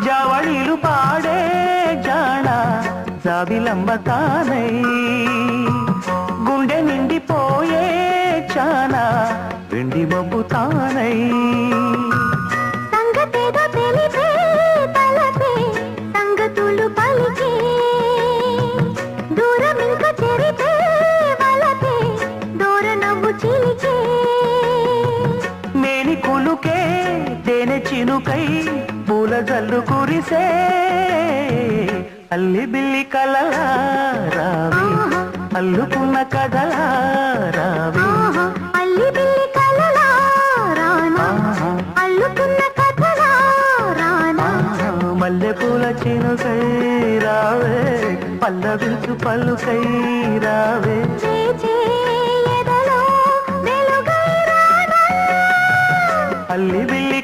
జవళిలు పాడే జాణ జాబిలంబ తానై గుండె నిండిపోయే చాన వెండి మబ్బు తానై సంగతేదో తెలిపే తలపే సంగతులు పలికే దూరం ఇంకా చెరిపే వలపే దూర నవ్వు చిలికే మేని కులుకే తేనె చినుకై పూల జల్లు కురిసే అల్లి బిల్లి కలలా రావి అల్లుకున్న కథలా రావి అల్లి బిల్లి కలలా రానా అల్లుకున్న కథలా రానా మల్లె పూల చినుకై రావే పల్లవించు పలుకై రావే ఎదలో వెలుగై రానా అల్లి బిల్లి